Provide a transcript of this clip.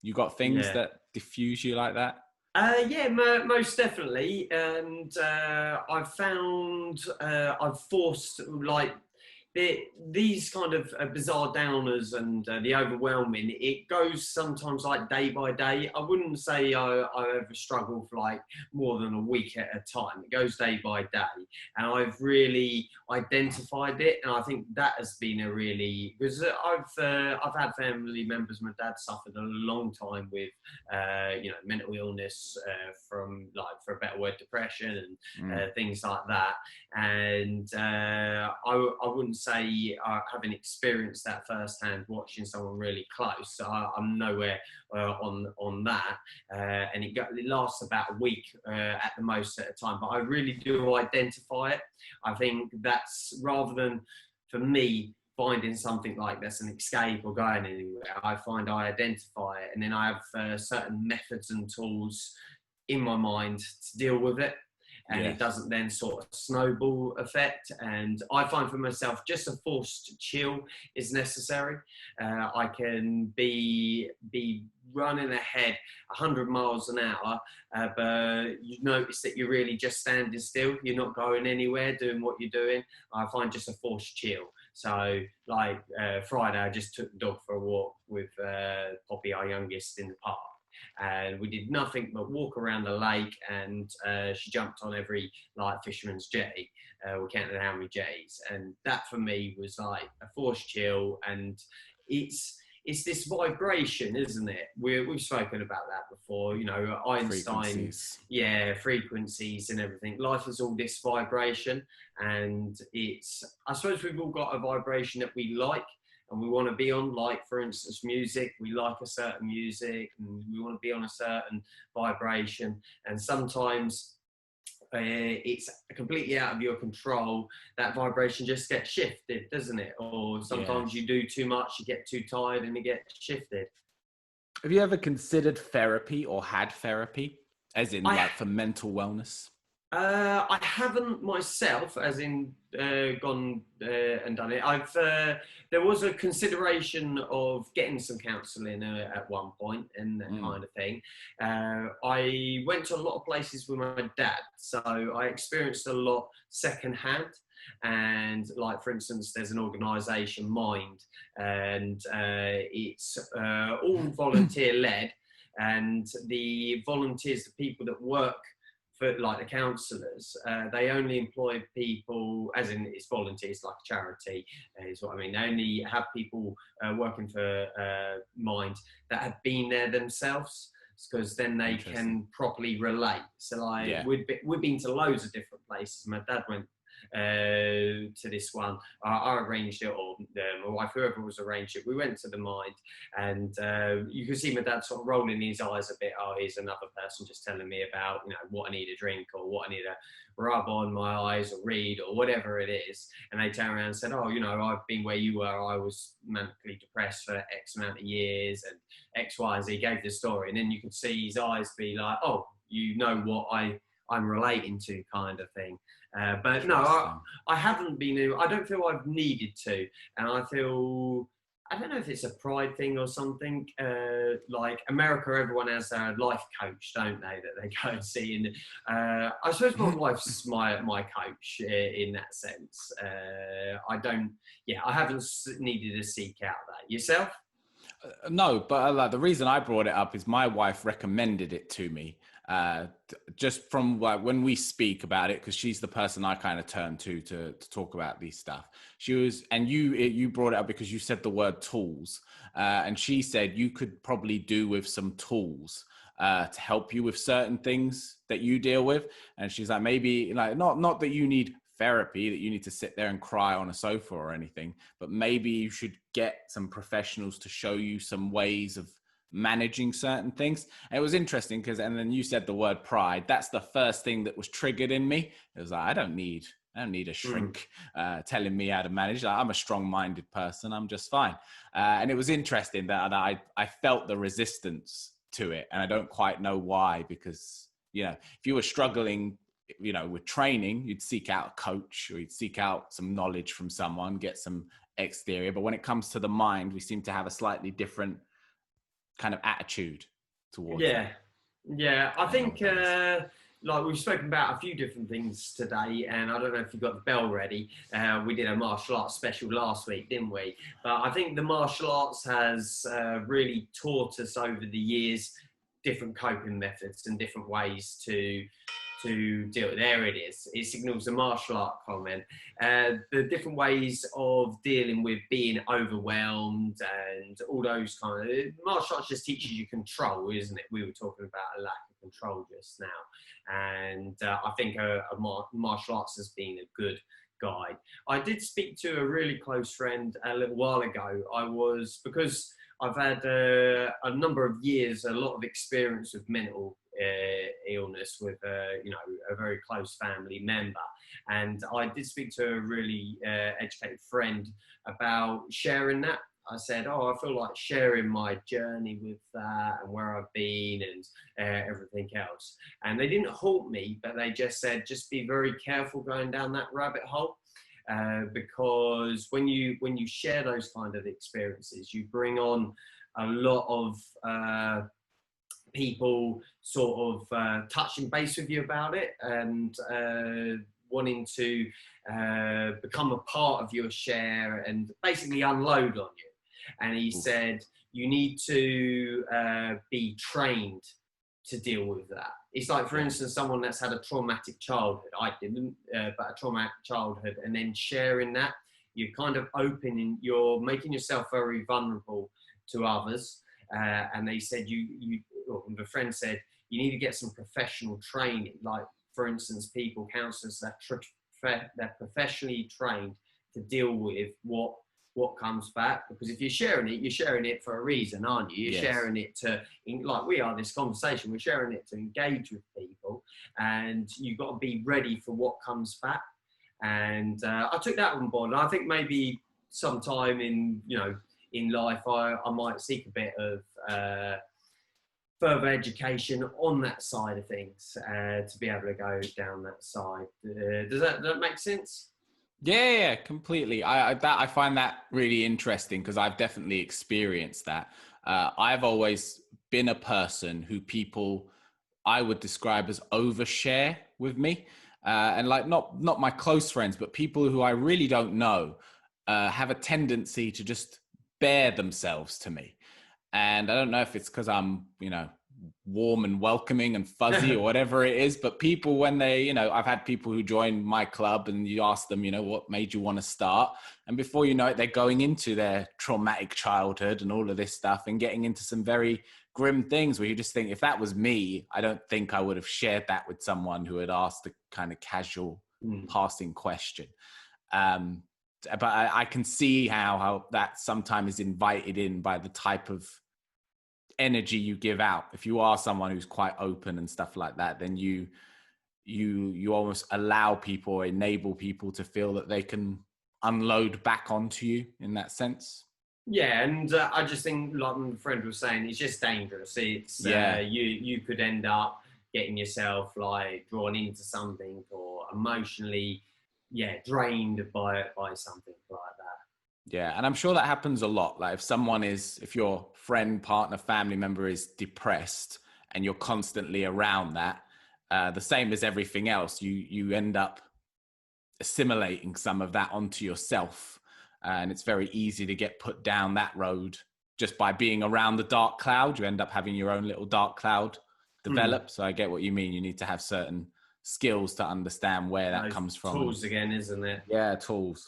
You got things Yeah. that diffuse you like that? Yeah, most definitely. And I've found I've forced like these kind of bizarre downers and the overwhelming. It goes sometimes like day by day. I wouldn't say I ever struggle for like more than a week at a time. It goes day by day, and I've really identified it. And I think that has been a really, because I've had family members. My dad suffered a long time with mental illness, from like, for a better word, depression and Mm. things like that. And I wouldn't say having experienced that firsthand, watching someone really close. So I'm nowhere on that, and it lasts about a week at the most at a time. But I really do identify it. I think that's, rather than, for me, finding something like that's an escape or going anywhere, I find I identify it, and then I have certain methods and tools in my mind to deal with it, and it Yes. doesn't then sort of snowball effect. And I find for myself, just a forced chill is necessary. I can be running ahead 100 miles an hour, but you notice that you're really just standing still. You're not going anywhere, doing what you're doing. I find just a forced chill. So, like Friday, I just took the dog for a walk with Poppy, our youngest, in the park, and we did nothing but walk around the lake, and she jumped on every like fisherman's jetty. We counted how many jetties, and that for me was like a forced chill. And it's this vibration, isn't it? We've spoken about that before, Einstein. Frequencies. Yeah, frequencies and everything. Life is all this vibration, and I suppose we've all got a vibration that we like and we want to be on. Like, for instance, music, we like a certain music and we want to be on a certain vibration, and sometimes it's completely out of your control. That vibration just gets shifted, doesn't it? Or sometimes Yes. you do too much, you get too tired, and it gets shifted. Have you ever considered therapy or had therapy, as in I like for mental wellness? I haven't myself, as in gone and done it. There was a consideration of getting some counselling at one point and that Mm. kind of thing. I went to a lot of places with my dad, so I experienced a lot secondhand. And like, for instance, there's an organisation, Mind, and it's all volunteer led, and the volunteers, the people that work for like the counsellors, they only employ people, as in it's volunteers, like a charity, is what I mean. They only have people working for Mind that have been there themselves, because then they Interesting. can properly relate. So like, Yeah. we've been to loads of different places. My dad went to this one. I arranged it, or my wife, whoever was arranged it. We went to the Mind, and you could see my dad sort of rolling his eyes a bit. Oh, here's another person just telling me about, what I need to drink, or what I need to rub on my eyes or read, or whatever it is. And they turn around and said, oh, I've been where you were. I was manically depressed for X amount of years, and X, Y, and Z. He gave the story, and then you could see his eyes be like, oh, what I'm relating to, kind of thing. But no, Interesting. I haven't been. I don't feel I've needed to, and I don't know if it's a pride thing or something. Like America, everyone has a life coach, don't they? That they go and see. And I suppose my wife's my coach in that sense. I don't. Yeah, I haven't needed to seek out that. Yourself? No, but like the reason I brought it up is my wife recommended it to me. Just from like when we speak about it, because she's the person I kind of turn to talk about these stuff. She was, and you brought it up because you said the word tools, and she said you could probably do with some tools to help you with certain things that you deal with. And she's like, maybe like not that you need therapy, that you need to sit there and cry on a sofa or anything, but maybe you should get some professionals to show you some ways of managing certain things. And it was interesting because, and then you said the word pride. That's the first thing that was triggered in me. It was like, I don't need a Mm. shrink telling me how to manage. Like, I'm a strong-minded person. I'm just fine. And it was interesting that I felt the resistance to it, and I don't quite know why. Because if you were struggling, with training, you'd seek out a coach, or you'd seek out some knowledge from someone, get some exterior. But when it comes to the mind, we seem to have a slightly different kind of attitude towards Yeah, that. yeah. I think Nowadays. like we've spoken about a few different things today, and I don't know if you got the bell ready. We did a martial arts special last week, didn't we? But I think the martial arts has really taught us over the years different coping methods and different ways to deal. There it is. It signals a martial art comment. The different ways of dealing with being overwhelmed and all those kind of martial arts just teaches you control, isn't it? We were talking about a lack of control just now, and I think martial arts has been a good guide. I did speak to a really close friend a little while ago. Because I've had a number of years, a lot of experience with mental illness with a very close family member, and I did speak to a really educated friend about sharing that. I said, "Oh, I feel like sharing my journey with that and where I've been and everything else." And they didn't halt me, but they just said, "Just be very careful going down that rabbit hole." Because when you share those kind of experiences, you bring on a lot of people sort of touching base with you about it and wanting to become a part of your share and basically unload on you. And he said you need to be trained to deal with that. It's like, for instance, someone that's had a traumatic childhood. I didn't, but a traumatic childhood, and then sharing that, you're kind of opening, you're making yourself very vulnerable to others. And they said the friend said, you need to get some professional training. Like, for instance, counsellors that professionally trained to deal with what comes back, because if you're sharing it for a reason, aren't you? You're sharing it like we are, this conversation, we're sharing it to engage with people, and you've got to be ready for what comes back. And I took that on board, and I think maybe sometime in life I might seek a bit of further education on that side of things to be able to go down that side. Does that make sense? Yeah, completely. I find that really interesting because I've definitely experienced that. I've always been a person who people I would describe as overshare with me, and like not my close friends, but people who I really don't know have a tendency to just bare themselves to me. And I don't know if it's because I'm, warm and welcoming and fuzzy or whatever it is, but people, when they, I've had people who join my club and you ask them, what made you want to start? And before you know it, they're going into their traumatic childhood and all of this stuff and getting into some very grim things where you just think, if that was me, I don't think I would have shared that with someone who had asked a kind of casual passing question. But I can see how that sometimes is invited in by the type of energy you give out. If you are someone who's quite open and stuff like that, then you almost allow people or enable people to feel that they can unload back onto you in that sense. Yeah, and I just think, like my friend was saying, it's just dangerous. It's you could end up getting yourself like drawn into something or emotionally, drained by something like that. Yeah, and I'm sure that happens a lot. Like if your friend, partner, family member is depressed and you're constantly around that, the same as everything else, you end up assimilating some of that onto yourself. And it's very easy to get put down that road just by being around the dark cloud. You end up having your own little dark cloud develop. So I get what you mean. You need to have certain skills to understand where that comes from. Tools again, isn't it? Yeah, tools.